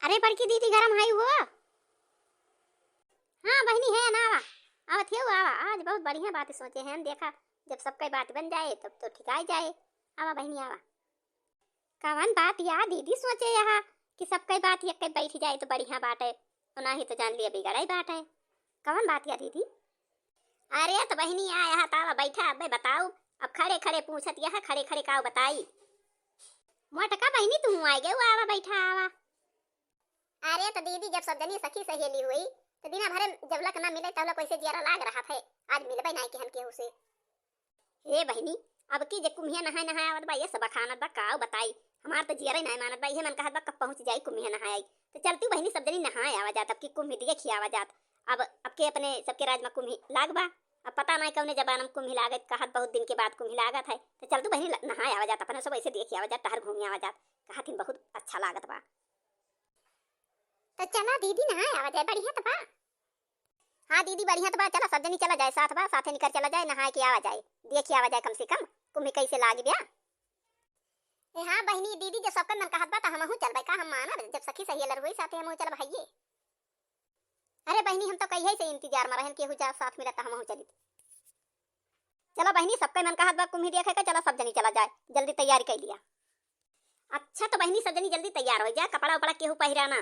अरे बड़की दीदी गरम है वो। हाँ बहनी है ना, आवा आवा थे आवा। आज बहुत बढ़िया बात सोचे हैं, देखा जब सबकी बात बन जाए तब तो ठिकाई जाए। आवा बहनी आवा। कवन बात या दीदी सोचे यहाँ कि सबकी बात एक बैठ जाए तो बढ़िया बात है, और ना ही तो जान लिया बिगड़ा ही बात है। कवन बात या दीदी? अरे तो बहनी आ यहाँ तावा बैठा, अब बताओ। अब खड़े खड़े पूछत यह खड़े खड़े का बताई। मोटका बहनी तू आए गए, आवा बैठा आवा। अरे तो दीदी जब सब जनी सखी सहेली हुई तो दिना भर जब लक ना मिले तब कैसे जियारा लाग रहा था। आज मिलबे नहीं केहन केहू से। हे बहनी अब की जे कुम्हिया नहाय नहाय आवत बा, ये सब खानत बा का बताई। हमार तो जियारा नहीं मानत बा, ये मन कहत बा कब पहुंच जाई कुम्हिया नहाय। तो चलती बहनी सब जनी नहाय आवा जात, अब की कुम्ही दिए खियावा जात। अब के अपने सबके राज में कुम्ही लाग बा। अब पता नहीं कौने जबान में कुम्ही लागत, कहत बहुत दिन के बाद कुम्ही लागत है। तो चल तू बहनी नहाय आवा जात, अपने सब ऐसे देख आवा जात, टहर घूमी आवा जात। कहत बहुत अच्छा लागत बा। तो चला दीदी नहाय आवा जाए, बढ़िया तो बा। हाँ दीदी बढ़िया तो बा, चला सब जनी चला जाए साथ बा, साथे निकल चला जाए, नहाय के आवा जाए, देखी आवा जाए कम से कम कुम्ही कैसे लागी ब्या। हाँ बहनी दीदी जब सबका मन कहत बा त हमहू चलबे का, हम मानब जब सखी सहेलर हुई साथे हमहू चल भाईये। अरे बहनी हम तो कहिए से इंतजार में रहन केहू जा साथ मिलत हमहू चली। चलो बहनी सबका मन कहत बा कुम्ही देखे का, चला सब जनी चला जाए, जल्दी तैयारी कर लिया। अच्छा तो बहनी सब जनी जल्दी तैयार हो जाए, कपड़ा उपड़ा केहू पहिराना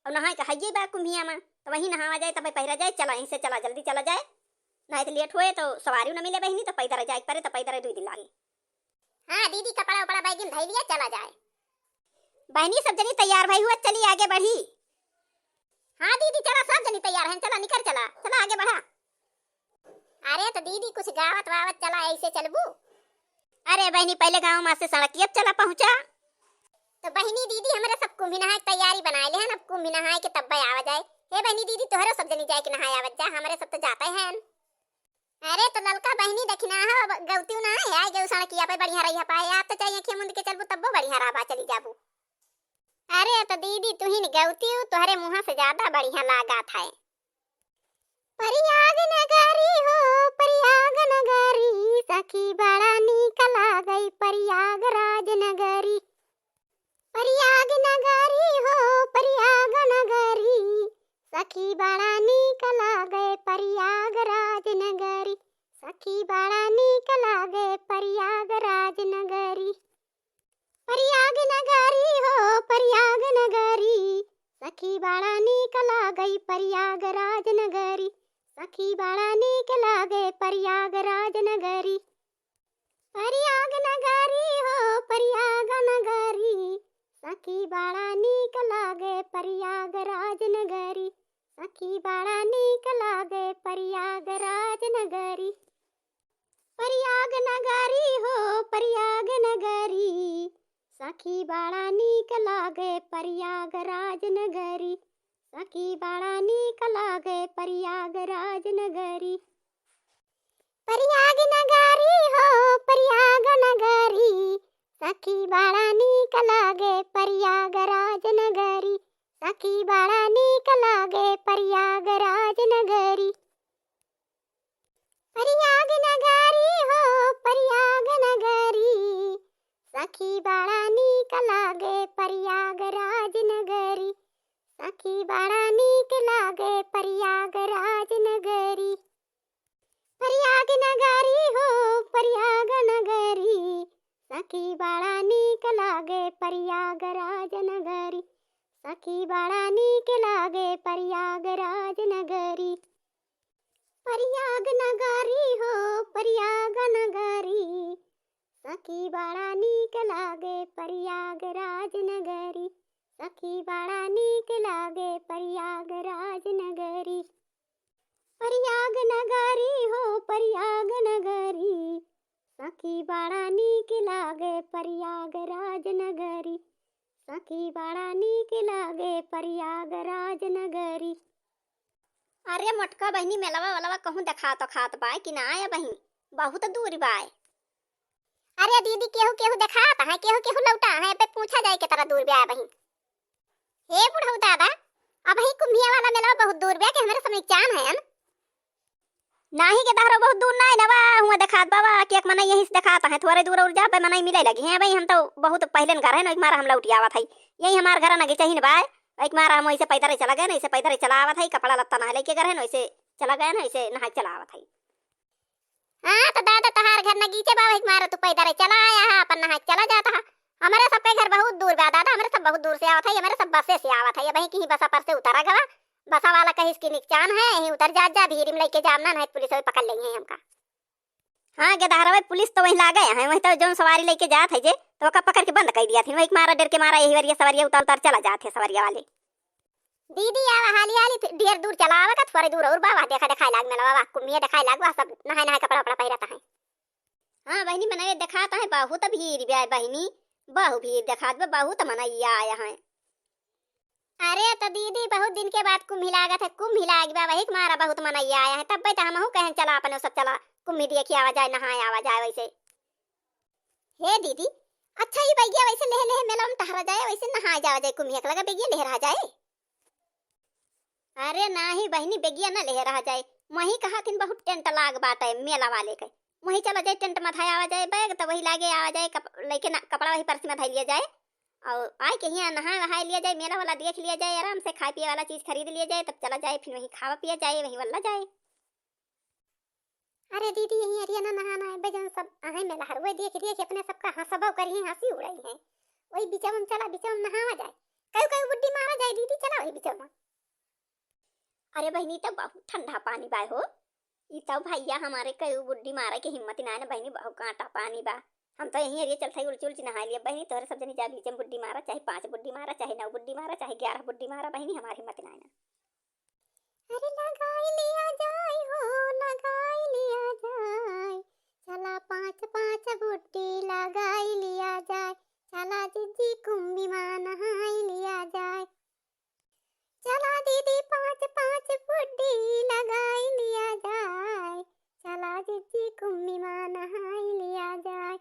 और नहाय कहिए बा कुम्हिया में, तो वही नहावा जाए तब पहिरा जाए। चला यहीं से चला जल्दी चला जाए, नहीं तो लेट हुए तो सवारी न मिले बहनी, तो पैदल जाए परे, तो पैदल 2 दिन लागे। हाँ दीदी कपड़ा उपड़ा बैग में धई लिया, चला जाए। बहनी सब जनी तैयार भाई हुआ, चली आगे बढ़ी। हाँ दीदी चला सब जनी तैयार हैं, चला निकल चला चला आगे बढ़ा। अरे तो दीदी कुछ गावत वावत चला ऐसे चलबू। अरे बहनी पहले गाँव में से सड़क अब चला पहुंचा। तो बहनी दीदी हमारे सब कुम्भी नहाय तैयारी बनाए ले हैं, अब कुम्भी नहाय के तब आवा जाए। हे बहनी दीदी तोहरो सब जनी जाए के नहाय आवत जा, हमारे सब तो जाते हैं। अरे तो ललका बहनी देखना है गौती ना है, आई गौ सड़किया पे बढ़िया रही पाए। आप तो चाहिए खे मुंद के चलबू तब बढ़िया रहा चली जाबू। अरे तो दीदी तू ही गौती तोहरे मुंह से ज्यादा बढ़िया लागा था। प्रयाग नगरी हो प्रयाग नगरी, सखी बड़ा नीक लागई प्रयागराज नगरी। प्रयाग नगरी हो प्रयाग नगरी, सखी बड़ा नीक लागे प्रयागराज नगरी। सखी बड़ा नीक लागे प्रयागराज नगरी। प्रयाग नगरी हो प्रयाग नगरी, सखी बड़ा नीक लागे प्रयागराज नगरी। सखी बड़ा नीक लागे प्रयागराज नगरी। प्रयाग नगरी हो प्रयाग नगरी, सखी बड़ा नीक लागे प्रयागराज नगरी। सखी बड़ा नीक लागे प्रयागराज नगरी। प्रयाग नगरी हो प्रयाग नगरी, सखी बड़ा नीक लागे प्रयागराज नगरी। सखी बड़ा नीक लागे प्रयागराज नगरी। प्रयाग नगरी हो प्रयाग नगरी, सखी बड़ा नीक लागे प्रयागराज नगरी। सखी बड़ा नीक लागे प्रयागराज नगरी। प्रयाग नगरी हो प्रयाग नगरी, सखी बड़ा नीक लागे प्रयागराज नगरी। सखी बड़ा नीक लागे प्रयागराज नगरी। प्रयाग नगरी हो प्रयाग नगरी, सखी बड़ा नीक लागे प्रयागराज नगरी। सखी बड़ा नीक लागे प्रयागराज नगरी। प्रयाग नगरी हो प्रयाग नगरी, सखी बड़ा नीक लागे प्रयागराज नगरी। सखी बड़ा नीक लागे प्रयागराज नगरी। प्रयाग नगरी हो प्रयाग नगरी, सखी बड़ा नीक लागे प्रयागराज नगरी। सखी बड़ा नीक लागे प्रयागराज नगरी। अरे मोटका बहनी मेलवा वालवा कहूँ देखा तो खात बाय कि ना आया बहनी, बहुत दूर बाय। अरे दीदी केहू केहू देखाता है, केहू केहू लौटा है, पे पूछा जाए के तरह दूर ब्या बहन। हे बुढ़ऊ दादा अब ही कुम्भिया वाला मेला बहुत दूर ब्या के हमारे समय चान है नाही के दहरो बहुत दूर ना नवा हुआ देखात बाबा के एक मना यहीं से देखाता है, थोड़े दूर और जा पे मना मिले लगे हैं भाई। हम तो बहुत पहले घर है ना, मारा हम लौटी आवत है, यही हमार घर ना चाहिए बाय। एक मारा हम वैसे पैदल चला गए ना, ऐसे पैदल चला आवत है, कपड़ा लत्ता नहा लेके गए ना, वैसे चला गया ना, ऐसे नहा चला आवत है। हाँ तो दादा तहार घर नगीचे बाबा एक मारा तू पैदल चला आया है, अपन नहा चला जाता है। हमारे सबके घर बहुत दूर बा दादा, हमारे सब बहुत दूर से आवत है, हमारे सब बसे से आवत है, वही कहीं बसा पर से उतरा गवा, बसा वाला कहीं इसकी निकचान है, यहीं उतर जा धीरे में लेके जामना, नहीं पुलिस वाले पकड़ लेंगे हमका। हाँ गेदारवा पुलिस तो वहीं ला गए हैं, वहीं तो जो सवारी लेके जात है जे तो का पकड़ के बंद कर दिया थी, वही मारा डर के मारा यही वरिया सवारिया उतार उतार चला जाते सवारिया वाले। दीदी आवा हाली हाली ढेर दूर चला आवा का, थोड़ी दूर और बाबा देखा दिखाई लाग में बाबा कुमिया दिखाई लागवा, सब नहाए नहाए कपड़ा उपड़ा पहिरता है। हाँ बहनी मनाए दिखाता है, बहुत भीड़ ब्याह बहनी, बहु भीड़ दिखात बा, बहुत मनैया आया है। अरे तो दीदी बहुत दिन के बाद कुंभ लागत है, कुंभ लाग बा वही मारा बहुत मनैया आया है, तब भाई तो हमहू कहें चला अपने सब चला कुंभ देखी आवा जाए नहाए आवा जाए वैसे। हे दीदी अच्छा ही बैगिया वैसे लेह लेह मेला में टहरा जाए, वैसे नहाए जावा जाए कुंभ लगा बेगिया लेह रहा जाए। अरे नहीं बहनी बेगिया ना लेह रहा जाए, वही कहा थी बहुत टेंट लाग बात है मेला वाले के, वही चला जाए टेंट मथाया आवा जाए बैग तो वही लागे आवा जाए, लेके कपड़ा वही पर्स में धर लिया जाए और आए के यहाँ नहा वहा लिया जाए, मेला वाला देख लिया जाए, आराम से खाए पिए वाला चीज खरीद लिया जाए, तब चला जाए फिर वही खावा पिया जाए वही वाला जाए। अरे दीदी यही अरिया ना नहाना है बजन सब आहे मेला हर वही देख देख अपने सबका हंसबो करी हंसी उड़ाई है, वही बिचम चला बिचम नहावा जाए, कई कई बुड्डी मारा जाए दीदी चला वही बिचम। अरे बहनी तो बहुत ठंडा पानी बा हो, ई तो भैया हमारे कई बुड्डी मारे के हिम्मत ना है बहनी, बहुत कांटा पानी बा, हम तो यहीं अरिया चलते उलची उलची नहा लिया बहनी, तोहरे सब जनी जा बीच में बुड्डी मारा, चाहे 5 बुड्डी मारा, चाहे 9 बुड्डी मारा, चाहे 11 बुड्डी मारा बहनी, हमारी हिम्मत ना है। अरे लगाई लिया जाए हो लगाई लिया जाए, चला 5 बुड्डी लगाई लिया जाए, चला दीदी कुंभी मां नहाई लिया जाए, चला दीदी 5 बुड्डी लगाई लिया जाए, चला दीदी कुंभी मां नहाई लिया जाए,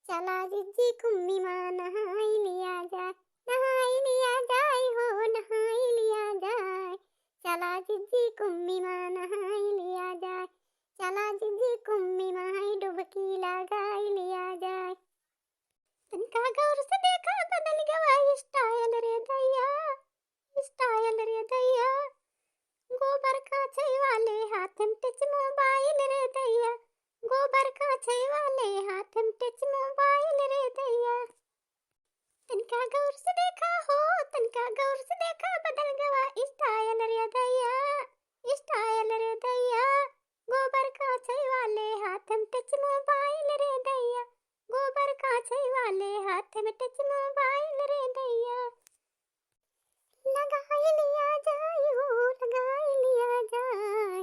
चला दीदी कुंभी मां नहाई लिया जाए, नहाई लिया जाए हो नहाई लिया जाए, चला दीदी कुंभी मां नहाई लिया जाए, चला दीदी कुंभी मां डुबकी लगाई लिया जाए। तनका गौर से देखा बदल गया स्टाइल रे दैया, स्टाइल रे दैया, गोबर का छई वाले हाथ में टच मोबाइल रे दैया, गोबर का छई वाले हाथ में टच मोबाइल रे दैया। तनका गौर से देखा हो तनका गौर से देखा बदल गया स्टाइल रे दैया, स्टाइल रे दैया, गोबर का छई वाले हाथ में टच मोबाइल रे दैया, गोबर का छई वाले हाथ में टच मोबाइल रे दैया। लगाई लिया जाए हो लगाई लिया जाए,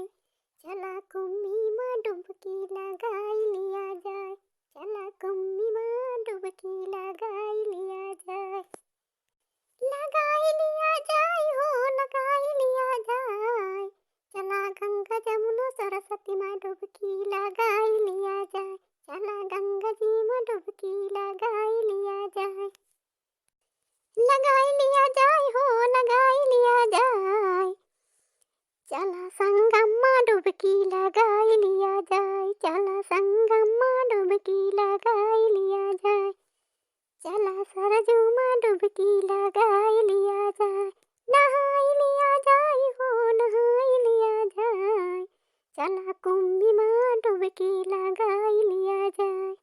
चला कुम्मी मां डुबकी लगाई लिया जाए, चला कुम्मी मां डुबकी लगाई लिया जाए, लगाई लिया जाए हो लगाई लिया जाए, चला गंगा जमुना सरस्वती मां डुबकी लगाई लिया जाए, चला गंगा जी मां डुबकी लगाई लिया जाए, लगाई लिया जाए हो लगाई लिया जाए, चला संगम मां डुबकी लगाई लिया जाए, चला संगम मां डुबकी लगाई लिया जाए, चला सरजू मां डुबकी लगाई लिया जाए, नहाई लिया जाए हो नहाई लिया जाए, चला कुंभी मां डुबकी लगाई लिया जाए।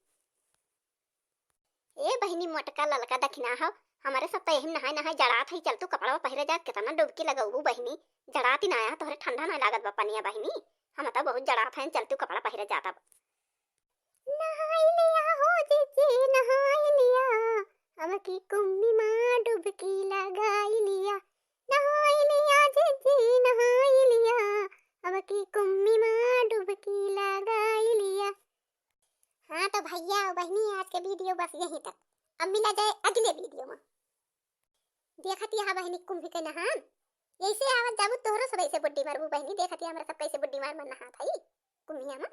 ए बहनी मोटका ललका दखना हो, हमारे सब तो यही नहाए नहाए जड़ात है, चल तू कपड़ा पहिरे जा कितना डुबकी लगाऊ बहनी, जड़ाती ना आया तोहरे ठंडा ना लागत बा पनिया बहनी, हम तो बहुत जड़ात है, चल तू कपड़ा पहिरे जाता। नहाई लिया हो जीजी नहाई लिया, हम की कुम्मी मां डुबकी लगाई लिया, नहाई लिया जीजी नहाई लिया, हम की कुम्मी मां डुबकी लगाई लिया। हाँ तो भैया बहनी आज के वीडियो बस यहीं तक, अब मिला जाए अगले वीडियो में। देखती है बहनी कुंभ के नहान, ऐसे आवत जाबू तोहरो सब ऐसे बुड्डी मारबू बहनी, देखती हमरा सब कैसे बुड्डी मार नहा थाई कुम्भिया में।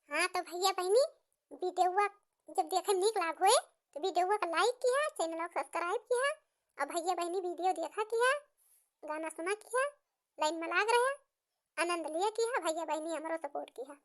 हाँ तो भैया बहनी वीडियो जब देखे निक लाग होए तो वीडियो को लाइक किया, चैनल को सब्सक्राइब किया, और भैया बहनी वीडियो देखा किया, गाना सुना किया, लाइन में लाग रहा, आनंद लिया किया, भैया बहनी हमारा सपोर्ट किया।